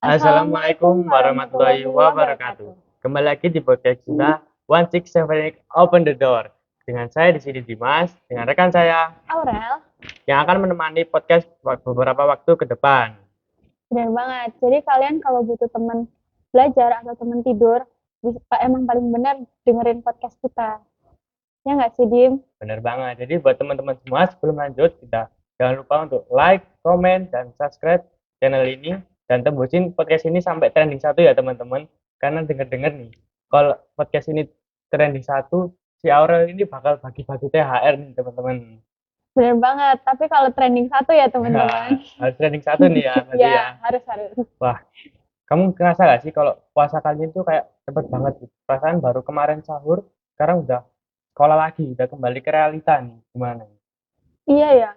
Assalamualaikum warahmatullahi wabarakatuh. Kembali lagi di podcast kita 1678 Open the Door. Dengan saya di sini Dimas, dengan rekan saya Aurel, yang akan menemani podcast beberapa waktu ke depan. benar banget. Jadi kalian kalau butuh teman belajar atau teman tidur, emang paling benar dengerin podcast kita. Ya nggak sih, Dim? Benar banget. Jadi buat teman-teman semua sebelum lanjut kita jangan lupa untuk like, comment, dan subscribe channel ini dan tembusin podcast ini sampai trending 1 ya teman-teman. Karena denger-denger nih, kalau podcast ini trending 1, si Aurel ini bakal bagi-bagi THR nih teman-teman. Benar banget. Tapi kalau trending satu ya teman-teman. Nah, harus trending 1 nih ya berarti ya. Ya, harus. Wah, kamu ngerasa gak sih kalau puasa kali ini tuh kayak cepet banget gitu? Perasaan baru kemarin sahur, sekarang udah sekolah lagi, udah kembali ke realita nih. Gimana? Iya ya.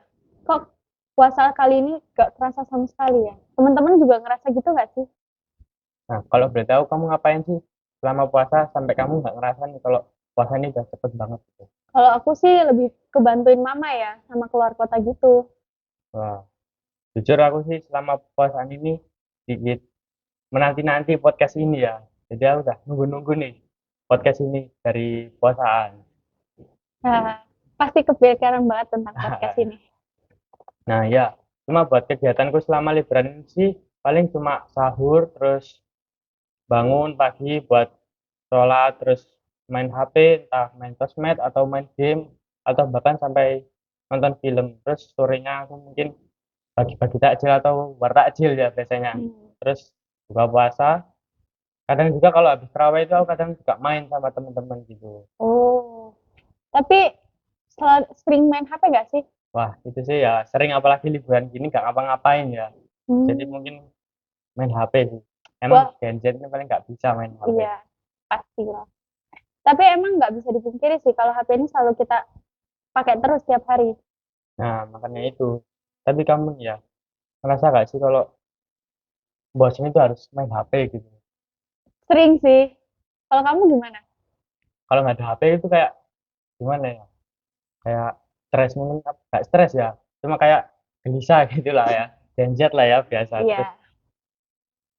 Kok puasa kali ini gak terasa sama sekali ya? Teman-teman juga ngerasa gitu nggak sih? Nah, kalau boleh tahu kamu ngapain sih selama puasa sampai kamu nggak ngerasa nih kalau puasa ini udah cepet banget gitu? Kalau aku sih lebih kebantuin mama ya, sama keluar kota gitu. Wah, jujur aku sih selama puasaan ini sedikit menanti-nanti podcast ini ya. Jadi aku udah nunggu-nunggu nih podcast ini dari puasaan. Nah, pasti kepikiran banget tentang podcast ini. Nah ya, cuma buat kegiatanku selama liburan ini sih paling cuma sahur, terus bangun pagi buat sholat, terus main HP, entah main sosmed atau main game, atau bahkan sampai nonton film. Terus sorenya aku mungkin bagi-bagi takjil atau wartakjil ya biasanya. Hmm. Terus buka puasa, kadang juga kalau habis terawih itu aku kadang juga main sama teman-teman gitu. Oh, tapi sering main HP nggak sih? Wah itu sih ya sering, apalagi liburan gini nggak ngapa-ngapain ya. Jadi Hmm. mungkin main HP sih. Emang Wah, Gen Z ini paling nggak bisa main HP. iya, pasti lah. Tapi emang nggak bisa dipungkiri sih kalau HP ini selalu kita pakai terus tiap hari. Nah makanya itu. Tapi kamu ya merasa nggak sih kalau bosan itu harus main HP gitu? Sering sih. Kalau kamu gimana? Kalau nggak ada HP itu kayak gimana ya? Kayak stres, mungkin nggak stres ya, cuma kayak gelisah gitu lah ya. Gen Z lah ya biasa. Terus Iya.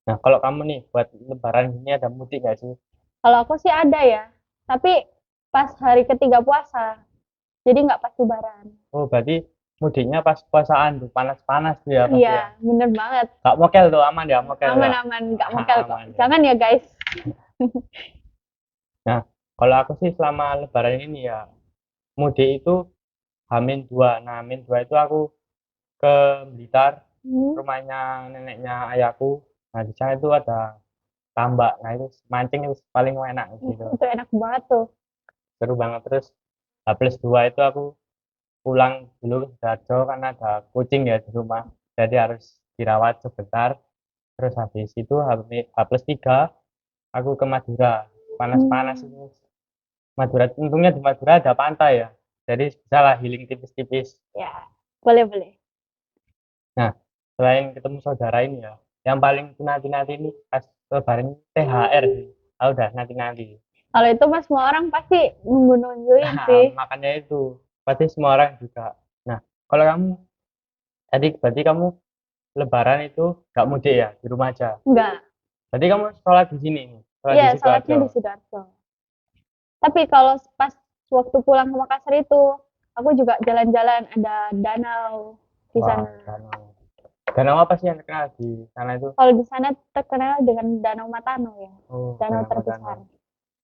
nah kalau kamu nih buat lebaran ini ada mudik nggak sih? Kalau aku sih ada ya. Tapi pas hari ketiga puasa. Jadi nggak pas lebaran. Oh berarti mudiknya pas puasaan tuh panas-panas tuh ya pasti Iya, ya. bener banget. Nggak mokel tuh, aman ya, mokel nggak? Aman-aman, nggak mokel kok. Aman ya. Jangan ya guys. Nah kalau aku sih selama lebaran ini ya mudik itu Hamin 2. Nah Hamin 2 itu aku ke Blitar, Hmm, rumahnya neneknya ayahku. Nah di sana itu ada tambak, nah itu mancing itu paling enak gitu, itu enak banget tuh. seru banget. Terus H+2 itu aku pulang dulu ke Sidoarjo karena ada kucing ya di rumah, jadi harus dirawat sebentar. Terus habis itu H+3 aku ke Madura, panas-panas Hmm, itu. Madura untungnya di Madura ada pantai ya, jadi bisa lah healing tipis-tipis. ya, boleh. Nah selain ketemu saudara ini ya, yang paling nanti-nanti ini pas lebaran ini THR sih. Ah, udah nanti-nanti. Kalau itu mah semua orang pasti nungguin Nah, sih. makanya itu pasti semua orang juga. Nah, kalau kamu tadi berarti kamu Lebaran itu nggak mudik ya, di rumah aja. Enggak. Berarti kamu sholat di sini nih, sholat Iya, di sholatnya Sidoarjo. di Sidoarjo. Tapi kalau pas waktu pulang ke Makassar itu, aku juga jalan-jalan, ada danau di Wah, sana. danau. Danau apa sih yang terkenal di sana itu? Kalau di sana terkenal dengan Danau Matano ya, Oh, danau Danau terbesar. Danau.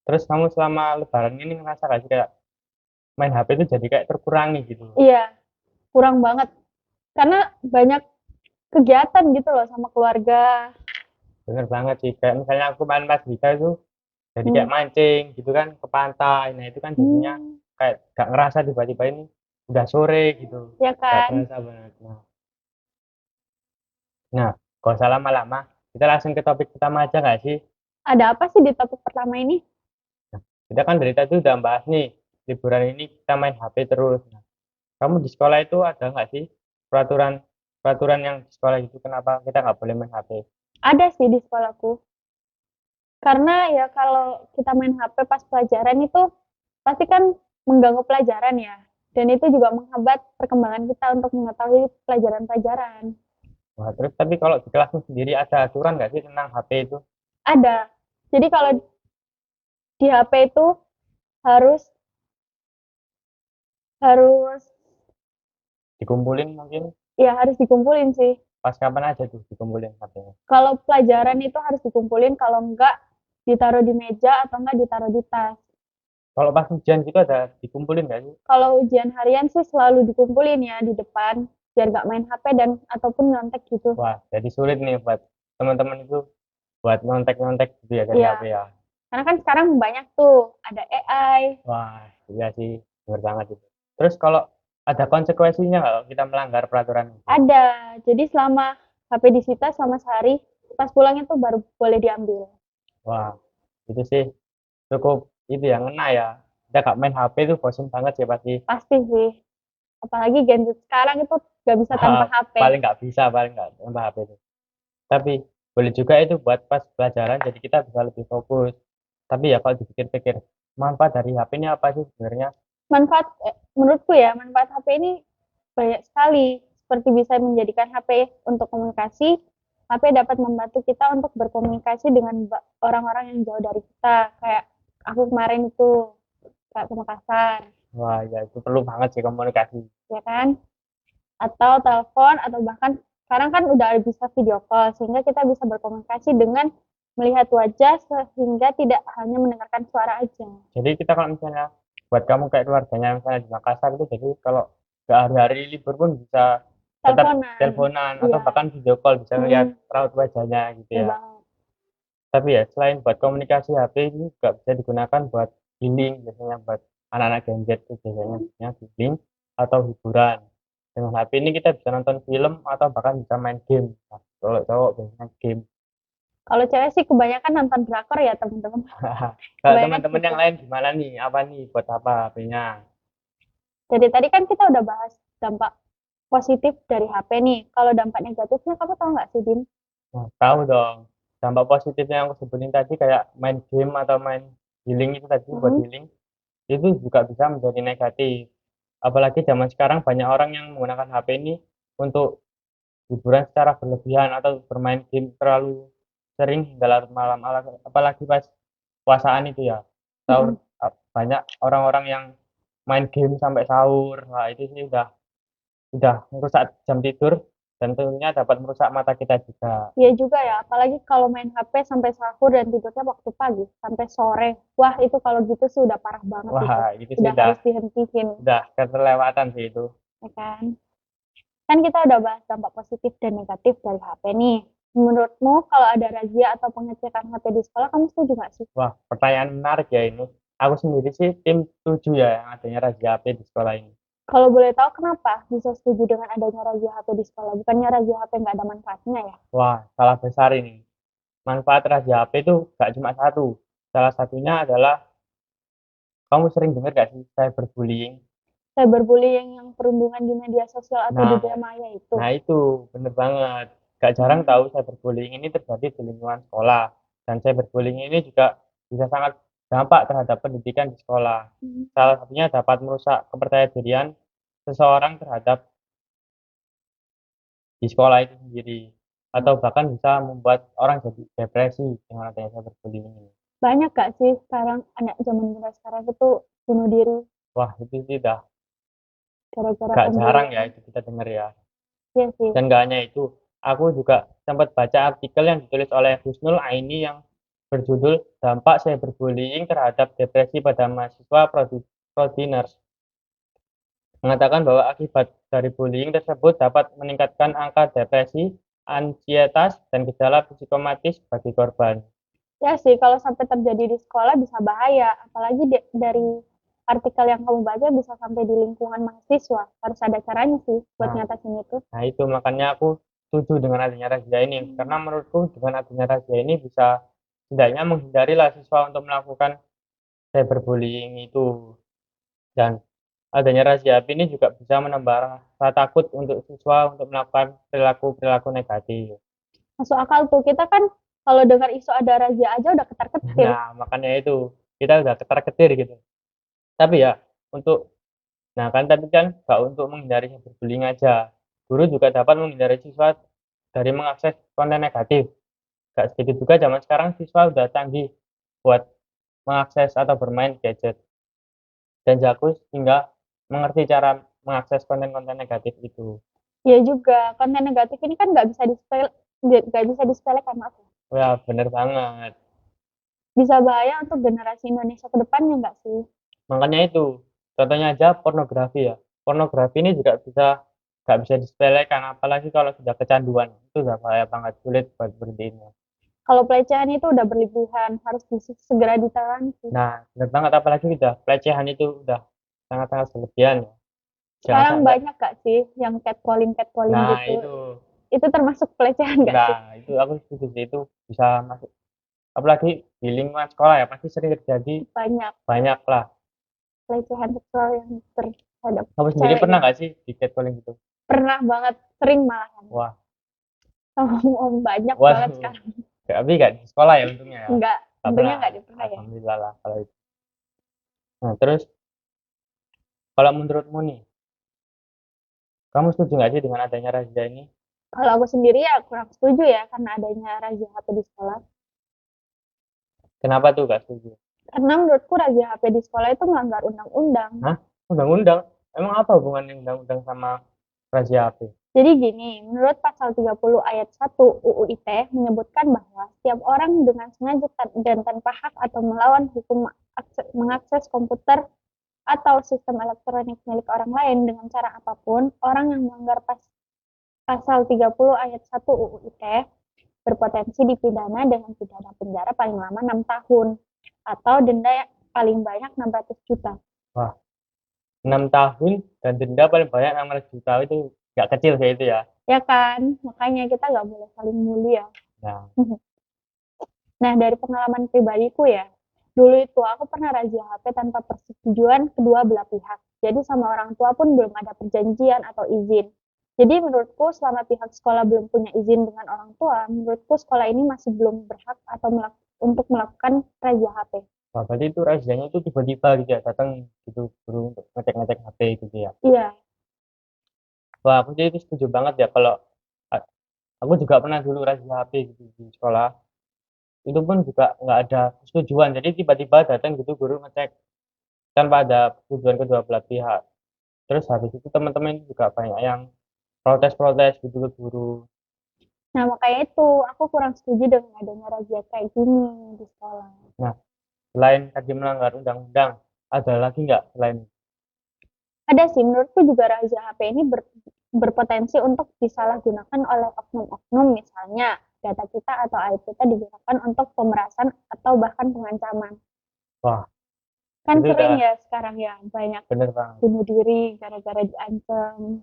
Terus kamu selama Lebaran ini ngerasa gak sih kayak main HP itu jadi kayak terkurangi gitu? Iya, kurang banget. Karena banyak kegiatan gitu loh sama keluarga. Bener banget sih. Kayak misalnya aku main Mas Dika itu jadi Hmm. kayak mancing gitu kan ke pantai. Nah itu kan jadinya Hmm, kayak gak ngerasa tiba-tiba ini udah sore gitu. ya Gak kan? terasa banget. Nah, gak usah lama-lama. Kita langsung ke topik utama aja nggak sih? Ada apa sih di topik pertama ini? Nah, kita kan dari tadi udah bahas nih, liburan ini kita main HP terus. Nah, kamu di sekolah itu ada nggak sih peraturan peraturan yang di sekolah itu kenapa kita nggak boleh main HP? Ada sih di sekolahku. Karena ya kalau kita main HP pas pelajaran itu pasti kan mengganggu pelajaran ya. Dan itu juga menghambat perkembangan kita untuk mengetahui pelajaran-pelajaran. Wah, terus tapi kalau di kelasmu sendiri ada aturan nggak sih tentang HP itu? Ada. Jadi kalau di HP itu harus harus Dikumpulin mungkin ya harus dikumpulin sih. pas kapan aja tuh dikumpulin HP-nya? Kalau pelajaran itu harus dikumpulin, kalau enggak ditaruh di meja atau enggak ditaruh di tas. Kalau pas ujian gitu ada dikumpulin nggak sih? Kalau ujian harian sih selalu dikumpulin ya di depan biar nggak main HP dan ataupun nyontek gitu. Wah, jadi sulit nih buat teman-teman itu buat nyontek-nyontek gitu ya dari HP Iya, ya. karena kan sekarang banyak tuh ada AI. Wah, iya sih, benar banget itu. Terus kalau ada konsekuensinya nggak kalau kita melanggar peraturan itu? Ada. Jadi selama HP disita selama sehari, pas pulangnya tuh baru boleh diambil. Wah, itu sih cukup itu yang ngena ya. Kita nggak main HP itu bosan banget sih pasti. Pasti sih. Apalagi Gen Z sekarang itu nggak bisa tanpa HP. Paling nggak tambah HP itu. Tapi boleh juga itu buat pas pelajaran, jadi kita bisa lebih fokus. Tapi ya kalau dipikir-pikir, manfaat dari HP ini apa sih sebenarnya? Menurutku ya, manfaat HP ini banyak sekali. Seperti bisa menjadikan HP untuk komunikasi, HP dapat membantu kita untuk berkomunikasi dengan orang-orang yang jauh dari kita. Kayak aku kemarin itu, kayak ke Makassar, Wah, ya itu perlu banget sih komunikasi. ya kan? Atau telepon, atau bahkan sekarang kan udah bisa video call, sehingga kita bisa berkomunikasi dengan melihat wajah, sehingga tidak hanya mendengarkan suara aja. Jadi kita kalau misalnya buat kamu kayak keluarganya misalnya di Makassar itu, jadi kalau nggak hari-hari libur pun bisa tetap Teleponan, teleponan atau iya. bahkan video call, bisa ngeliat Hmm, raut wajahnya gitu betul ya. banget. Tapi ya selain buat komunikasi, HP ini juga bisa digunakan buat healing, biasanya buat anak-anak Gen Z itu biasanya healing atau hiburan. Dengan HP ini kita bisa nonton film atau bahkan bisa main game. Nah, kalau cowok biasanya game. Kalau cewek sih kebanyakan nonton drakor ya teman-teman. Kalau Kebanyakan teman-teman gitu. yang lain gimana nih? Apa nih buat apa HP-nya? Jadi tadi kan kita udah bahas dampak positif dari HP nih. Kalau dampak negatifnya kamu tahu nggak sih, Din? Nah, tahu dong. Dampak positifnya yang aku sebutin tadi kayak main game atau main healing itu tadi buat Mhm. healing itu juga bisa menjadi negatif. Apalagi zaman sekarang banyak orang yang menggunakan HP ini untuk hiburan secara berlebihan atau bermain game terlalu sering hingga larut malam. Apalagi pas puasaan itu ya. Sahur Mhm. banyak orang-orang yang main game sampai sahur. Nah, itu sih udah merusak jam tidur dan tentunya dapat merusak mata kita juga. Iya juga ya, apalagi kalau main HP sampai sahur dan tidurnya waktu pagi sampai sore. Wah, itu kalau gitu sih udah parah banget itu. Wah, itu sih Udah harus dihentiin, udah keterlewatan sih itu. ya kan? Kan kita udah bahas dampak positif dan negatif dari HP nih. Menurutmu kalau ada razia atau pengecekan HP di sekolah, kamu setuju nggak sih? Wah, pertanyaan menarik ya ini. Aku sendiri sih tim 7 ya yang adanya razia HP di sekolah ini. Kalau boleh tahu kenapa bisa setuju dengan adanya razia HP di sekolah? Bukannya razia HP nggak ada manfaatnya ya? Wah, salah besar ini. Manfaat razia HP itu gak cuma satu. Salah satunya adalah kamu sering dengar gak sih cyberbullying? Cyberbullying yang perundungan di media sosial atau di Nah, dunia maya itu. nah itu bener banget. Gak jarang Hmm. tahu cyberbullying ini terjadi di lingkungan sekolah. Dan cyberbullying ini juga bisa sangat dampak terhadap pendidikan di sekolah. Hmm. Salah satunya dapat merusak kepercayaan dirian seseorang terhadap di sekolah itu sendiri. Atau bahkan bisa membuat orang jadi depresi dengan adanya cyberbullying ini. Banyak gak sih sekarang anak zaman muda sekarang itu bunuh diri Wah, itu tidak gara-gara gak jarang ya pembullying? itu kita dengar ya. Iya sih. Dan gak hanya itu, aku juga sempat baca artikel yang ditulis oleh Husnul Aini yang berjudul Dampak Cyberbullying Terhadap Depresi pada Mahasiswa Prodiners. Mengatakan bahwa akibat dari bullying tersebut dapat meningkatkan angka depresi, ansietas, dan gejala psikomatis bagi korban. Ya sih, kalau sampai terjadi di sekolah bisa bahaya. Apalagi dari artikel yang kamu baca bisa sampai di lingkungan mahasiswa. Harus ada caranya sih buat Nah, nyatasin itu. nah itu makanya aku setuju dengan adanya razia ini. Karena menurutku dengan adanya razia ini bisa setidaknya menghindari lah siswa untuk melakukan cyberbullying itu. Dan adanya razia app ini juga bisa menambah rasa takut untuk siswa untuk melakukan perilaku-perilaku negatif. Masuk akal tuh. Kita kan kalau dengar isu ada razia aja udah ketar-ketir. Nah, makanya itu kita udah ketar-ketir gitu. Tapi ya untuk nah kan tadi kan gak untuk menghindari cyberbullying aja. Guru juga dapat menghindari siswa dari mengakses konten negatif. Gak sedikit juga zaman sekarang siswa udah canggih buat mengakses atau bermain gadget dan jago hingga mengerti cara mengakses konten-konten negatif itu. Ya juga, konten negatif ini kan nggak bisa disepelekan, maaf ya. Wah, bener banget. Bisa bahaya untuk generasi Indonesia ke depannya nggak sih? Makanya itu, contohnya aja pornografi ya. Pornografi ini juga nggak bisa disepelekan, apalagi kalau sudah kecanduan. Itu udah bahaya banget, sulit buat berhentinya. Kalau pelecehan itu udah berlebihan, harus segera ditahan sih. Nah, bener banget, apalagi udah pelecehan itu udah sangat-sangat berlebihan ya. Jangan Sekarang sampai, banyak gak sih yang catcalling nah gitu? itu, Itu termasuk pelecehan gak sih? nah itu aku setuju sih, itu bisa masuk. Apalagi di lingkungan sekolah ya, pasti sering terjadi Banyak banyak lah. pelecehan seksual yang terhadap Kamu sendiri cewek pernah gitu. nggak sih di catcalling gitu? Pernah banget, sering malahan. Wah, Sama om banyak banget waduh, sekarang. tapi nggak di sekolah ya untungnya ya. Enggak, Nggak untungnya pernah, nggak pernah ya. alhamdulillah lah kalau itu. Nah, terus kalau menurutmu nih, kamu setuju nggak sih dengan adanya razia ini? Kalau aku sendiri ya kurang setuju ya karena adanya razia HP di sekolah. Kenapa tuh nggak setuju? Karena menurutku razia HP di sekolah itu melanggar undang-undang. Hah? Undang-undang? Emang apa hubungannya undang-undang sama razia HP? Jadi gini, menurut pasal 30 ayat 1 UU ITE menyebutkan bahwa setiap orang dengan sengaja dan tanpa hak atau melawan hukum mengakses komputer atau sistem elektronik milik orang lain dengan cara apapun, orang yang melanggar pasal 30 ayat 1 UU ITE berpotensi dipidana dengan pidana penjara paling lama 6 tahun atau denda yang paling banyak 600 juta. Wah, 6 tahun dan denda paling banyak 600 juta itu nggak kecil sih itu ya. Ya kan? Makanya kita nggak boleh saling mulia. Nah, Nah, dari pengalaman pribadiku ya, dulu itu aku pernah razia HP tanpa persetujuan kedua belah pihak. Jadi sama orang tua pun belum ada perjanjian atau izin. Jadi menurutku selama pihak sekolah belum punya izin dengan orang tua, menurutku sekolah ini masih belum berhak atau untuk melakukan razia HP. wah, berarti itu razianya itu tiba-tiba gitu ya, datang gitu guru untuk ngecek-ngecek HP gitu ya. Iya, Wah, aku sih itu setuju banget ya kalau a- aku juga pernah dulu razia HP gitu di sekolah. Itu pun juga nggak ada persetujuan. Jadi tiba-tiba datang gitu guru ngecek tanpa ada persetujuan kedua belah pihak. Terus habis itu teman-teman juga banyak yang protes-protes gitu ke guru. nah makanya itu aku kurang setuju dengan adanya razia kayak gini di sekolah. Nah, selain tadi melanggar undang-undang, ada lagi nggak selain Ada sih, menurutku juga razia HP ini berpotensi untuk disalahgunakan oleh oknum-oknum, misalnya data kita atau aib kita digunakan untuk pemerasan atau bahkan pengancaman. wah, Kan itu sering udah ya sekarang ya banyak bener banget. bunuh diri gara-gara diancam,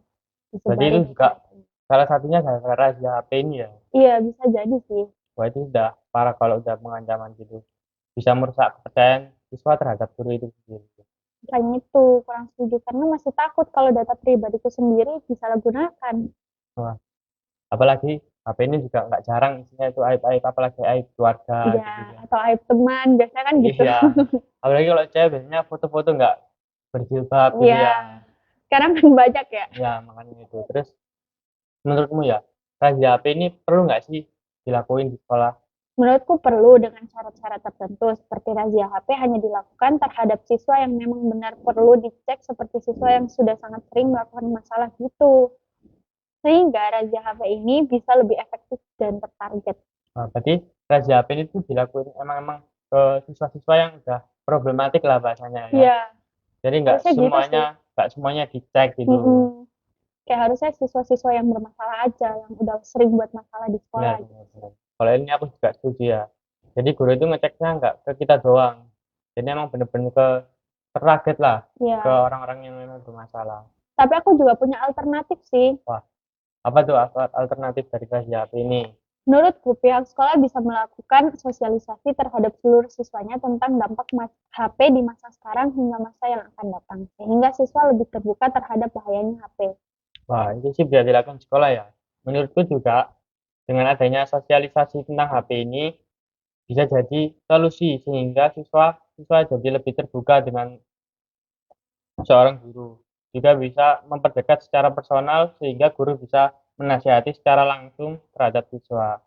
Berarti itu disebarin juga data-datanya. salah satunya gara-gara razia HP ini ya. Iya, bisa jadi sih. Wah, itu udah parah kalau udah pengancaman gitu. Bisa merusak kepercayaan siswa terhadap guru itu sendiri. Makanya itu kurang setuju karena masih takut kalau data pribadiku sendiri disalahgunakan. Wah, apalagi HP ini juga nggak jarang isinya itu aib-aib, apalagi aib keluarga Iya, gitu ya. atau aib teman, biasanya kan gitu. Iya, apalagi kalau cewek biasanya foto-foto nggak berjilbab gitu Iya, ya. sekarang kan banyak ya. Ya, makanya itu. Terus menurutmu ya, razia HP ini perlu nggak sih dilakuin di sekolah? Menurutku perlu dengan syarat-syarat tertentu, seperti razia HP hanya dilakukan terhadap siswa yang memang benar perlu dicek, seperti siswa yang sudah sangat sering melakukan masalah gitu. Sehingga razia HP ini bisa lebih efektif dan tertarget. Nah, berarti razia HP ini tuh dilakuin emang-emang ke siswa-siswa yang udah problematik lah bahasanya ya. Iya, Jadi harusnya gitu sih. nggak semuanya dicek gitu. Mm-mm. Kayak harusnya siswa-siswa yang bermasalah aja, yang udah sering buat masalah di sekolah Benar, gitu. benar, benar. Kalau ini aku juga setuju ya. Jadi guru itu ngeceknya nggak ke kita doang. Jadi emang bener-bener ke tertarget lah ke Iya, orang-orang yang memang bermasalah. tapi aku juga punya alternatif sih. Wah, apa tuh alternatif dari razia HP ini? Menurutku, pihak sekolah bisa melakukan sosialisasi terhadap seluruh siswanya tentang dampak HP di masa sekarang hingga masa yang akan datang, sehingga siswa lebih terbuka terhadap bahayanya HP. Wah, itu sih bisa dilakukan di sekolah ya. Menurutku juga dengan adanya sosialisasi tentang HP ini bisa jadi solusi sehingga siswa jadi lebih terbuka dengan seorang guru. Juga bisa memperdekat secara personal sehingga guru bisa menasihati secara langsung terhadap siswa.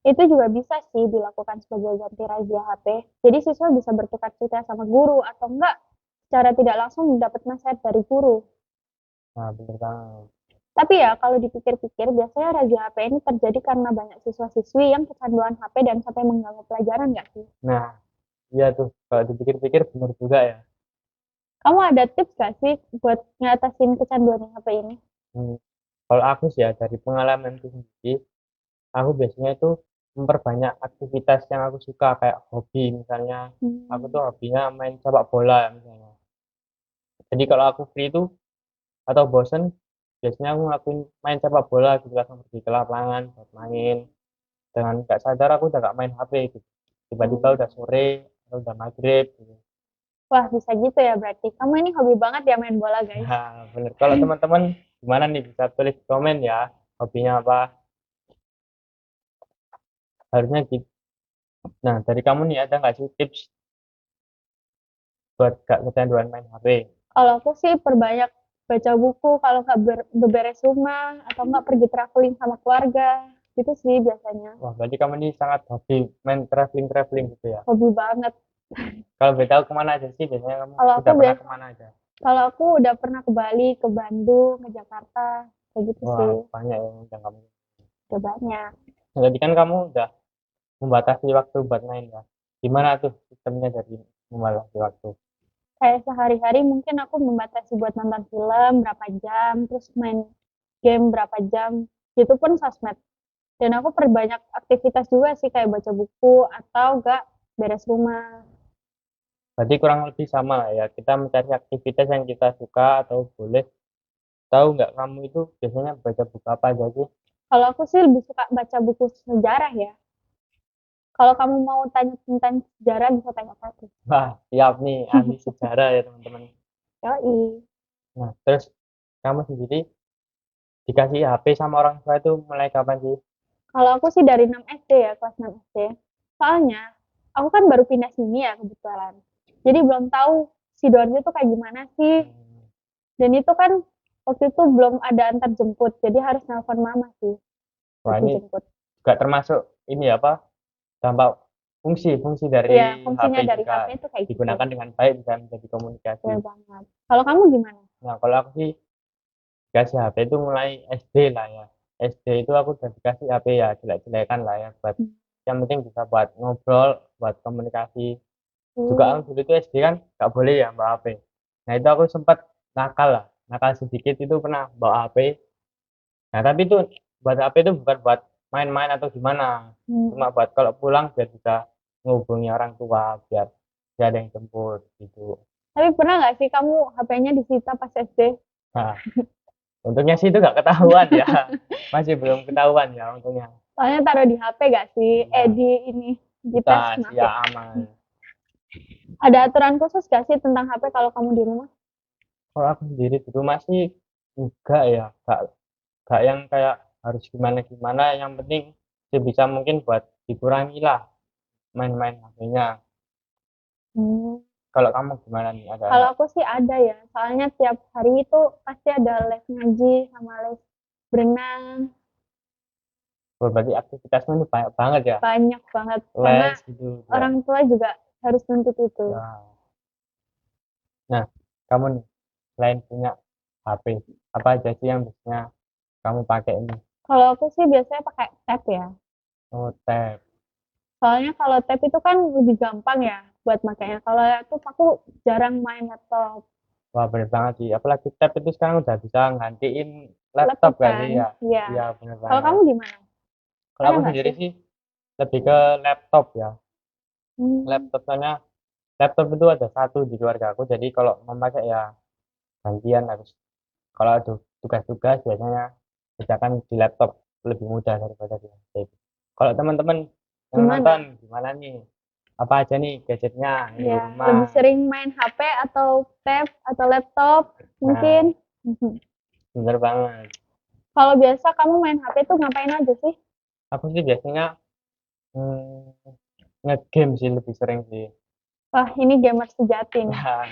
Itu juga bisa sih dilakukan sebagai ganti razia HP. Jadi siswa bisa bertukar cerita sama guru atau enggak secara tidak langsung dapat nasihat dari guru. Nah, bener banget. Tapi ya kalau dipikir-pikir biasanya razia HP ini terjadi karena banyak siswa-siswi yang kecanduan HP dan sampai mengganggu pelajaran nggak sih? Nah, iya tuh, kalau dipikir-pikir bener juga ya. Kamu ada tips gak sih buat ngatasin kecanduan HP ini? Hmm, Kalau aku sih ya, dari pengalamanku sendiri, aku biasanya itu memperbanyak aktivitas yang aku suka, kayak hobi misalnya. Aku Hmm. tuh hobinya main sepak bola misalnya. Jadi kalau aku free itu atau bosen, biasanya aku ngelakuin main sepak bola gitu, langsung pergi ke lapangan buat main. Dengan nggak sadar aku udah gak main HP gitu. Tiba-tiba Hmm. udah sore atau udah maghrib gitu. Wah, bisa gitu ya berarti. Kamu ini hobi banget ya main bola, guys. Nah, bener. Kalau teman-teman gimana nih, bisa tulis di komen ya, hobinya apa? Harusnya gitu. Nah, dari kamu nih ada nggak sih tips buat gak kecanduan main HP? Kalau aku sih perbanyak baca buku, kalau nggak beberes rumah, atau nggak pergi traveling sama keluarga. Gitu sih biasanya. Wah, berarti kamu ini sangat hobi main traveling-traveling gitu ya. Hobi banget. Kalau boleh tahu kemana aja sih biasanya kamu Kalau aku udah pernah biasa, kemana aja? kalau aku udah pernah ke Bali, ke Bandung, ke Jakarta, kayak gitu Wah, sih. banyak yang udah kamu. Udah banyak. Jadi kan kamu udah membatasi waktu buat main ya. Gimana tuh sistemnya dari membatasi waktu? Kayak sehari-hari mungkin aku membatasi buat nonton film berapa jam, terus main game berapa jam. Itu pun sosmed. Dan aku perbanyak aktivitas juga sih kayak baca buku atau enggak beres rumah. Berarti kurang lebih sama lah ya. Kita mencari aktivitas yang kita suka atau boleh. Tahu nggak kamu itu biasanya baca buku apa aja sih? Kalau aku sih lebih suka baca buku sejarah ya. Kalau kamu mau tanya tentang sejarah bisa tanya ke aku. Wah, siap nih, ahli sejarah ya teman-teman. Yoi. Nah, terus kamu sendiri dikasih HP sama orang tua itu mulai kapan sih? Kalau aku sih dari 6 SD ya, kelas 6 SD. Soalnya aku kan baru pindah sini ya kebetulan. Jadi belum tahu Sidoarjo tuh kayak gimana sih. Hmm, Dan itu kan waktu itu belum ada antar jemput, jadi harus nelpon mama sih Wah, buat ini dijemput. juga termasuk ini apa? Dampak fungsi Iya, dari HP fungsinya dari juga HP itu kayak gitu. digunakan dengan baik bisa menjadi komunikasi. Bener banget. Kalau kamu gimana? Nah, kalau aku sih dikasih HP itu mulai SD lah ya. SD itu aku udah dikasih HP ya, jelek-jelekan lah ya, buat yang penting bisa buat ngobrol, buat komunikasi. Juga Hmm. kan dulu itu SD kan nggak boleh ya bawa HP. Nah itu aku sempat nakal lah, nakal sedikit itu pernah bawa HP. Nah tapi itu buat HP itu bukan buat main-main atau gimana, cuma Hmm. buat kalau pulang biar bisa menghubungi orang tua, biar tidak ada yang jemput gitu. Tapi pernah nggak sih kamu HP-nya disita pas SD? Nah untungnya sih itu nggak ketahuan ya, masih belum ketahuan ya untungnya. Soalnya taruh di HP gak sih? Ya Di ini, di tas, tas maaf ya ya. aman. Ada aturan khusus gak sih tentang HP kalau kamu di rumah? Kalau aku sendiri di rumah sih enggak ya, enggak yang kayak harus gimana gimana, yang penting sebisa mungkin buat dikurangi lah main-main HP-nya. Hmm. Kalau kamu gimana nih, ada Kalau enggak? aku sih ada ya, soalnya tiap hari itu pasti ada les ngaji sama les berenang, Oh, berarti aktivitasmu ini banyak banget ya, banyak banget. Karena les gitu ya. orang tua juga harus nuntut itu. Ya. Nah, kamu nih selain punya HP, apa aja sih yang biasanya kamu pakai ini? Kalau aku sih biasanya pakai tab ya. Oh, tab. Soalnya kalau tab itu kan lebih gampang ya buat makainya. Kalau laptop aku jarang main laptop. Wah, bener banget sih. Apalagi tab itu sekarang udah bisa gantiin laptop Laptop gak sih kan? ya? Iya. Iya, bener Kalau banget. kamu gimana? Kalau Ada aku nggak sendiri sih? sih lebih ke laptop ya. Hmm. Laptop soalnya laptop itu ada satu di keluarga aku, jadi kalau memakai ya gantian harus. Kalau ada tugas-tugas biasanya kerjakan di laptop lebih mudah daripada di HP. Kalau teman-teman yang nonton Gimana? gimana nih, apa aja nih gadgetnya yang di Ya, rumah? lebih sering main HP atau tab atau laptop mungkin. Nah, Mhm. bener banget. Kalau biasa kamu main HP tuh ngapain aja sih? Aku sih biasanya hmm, nge-game sih lebih sering sih. Wah, ini gamer sejati nih. Nah,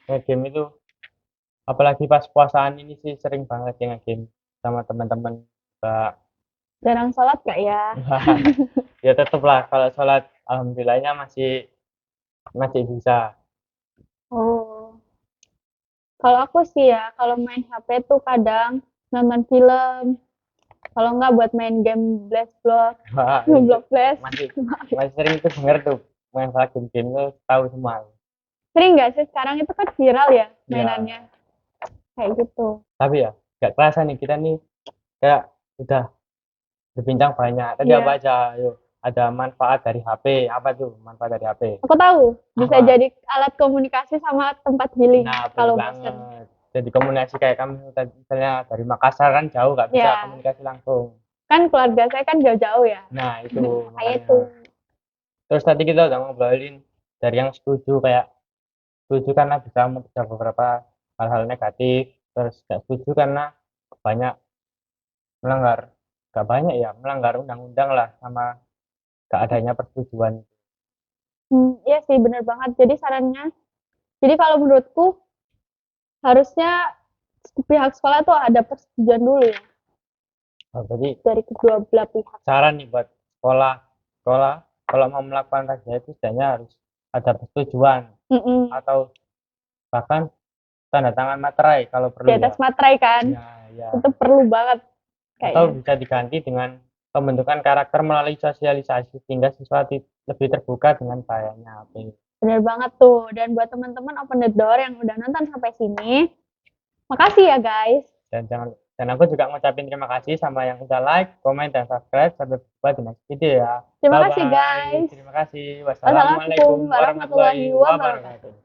nge-game itu apalagi pas puasaan ini sih sering banget ya nge-game sama teman-teman. Kak. Jarang sholat gak ya? Ya tetep lah kalau sholat alhamdulillahnya masih masih bisa. Oh, kalau aku sih ya, kalau main HP tuh kadang nonton film, kalau nggak buat main game Blast Block, Wah, itu Block Blast. masih masih sering tuh denger tuh main salah game tuh tahu semua. Sering nggak sih sekarang itu kan viral ya Ya, mainannya, kayak gitu. tapi ya nggak kerasa nih kita nih kayak udah berbincang banyak. Tadi apa Iya, aja? Yuk, ada manfaat dari HP. Apa tuh manfaat dari HP? aku tahu bisa Apa? jadi alat komunikasi sama tempat healing Nah, bener kalau bosen. banget. Jadi komunikasi kayak kamu tadi misalnya dari Makassar kan jauh nggak bisa Ya, komunikasi langsung. kan keluarga saya kan jauh-jauh ya. Nah, itu Kayak itu. makanya. Terus tadi kita udah ngobrolin dari yang setuju kayak setuju karena bisa mencegah beberapa hal-hal negatif, terus nggak setuju karena banyak melanggar, nggak banyak ya, melanggar undang-undang lah sama nggak adanya persetujuan. Iya sih bener banget. Jadi sarannya, jadi kalau menurutku harusnya pihak sekolah tuh ada persetujuan dulu ya Oh, jadi dari kedua belah pihak. saran nih buat sekolah, sekolah kalau mau melakukan razia itu setidaknya harus ada persetujuan Mm-mm. atau bahkan tanda tangan materai kalau Di perlu ya. atas materai kan, Ya, ya. itu perlu banget Atau kayaknya. bisa diganti dengan pembentukan karakter melalui sosialisasi sehingga siswa lebih terbuka dengan bahayanya HP. Bener banget tuh. Dan buat teman-teman open the door yang udah nonton sampai sini, makasih ya guys. Dan jangan dan aku juga ngucapin terima kasih sama yang udah like, komen, dan subscribe. Sampai jumpa di next video ya. Terima Bye kasih bye. guys. Terima kasih. Wassalamualaikum Wassalamualaikum warahmatullahi warahmatullahi wabarakatuh. wabarakatuh.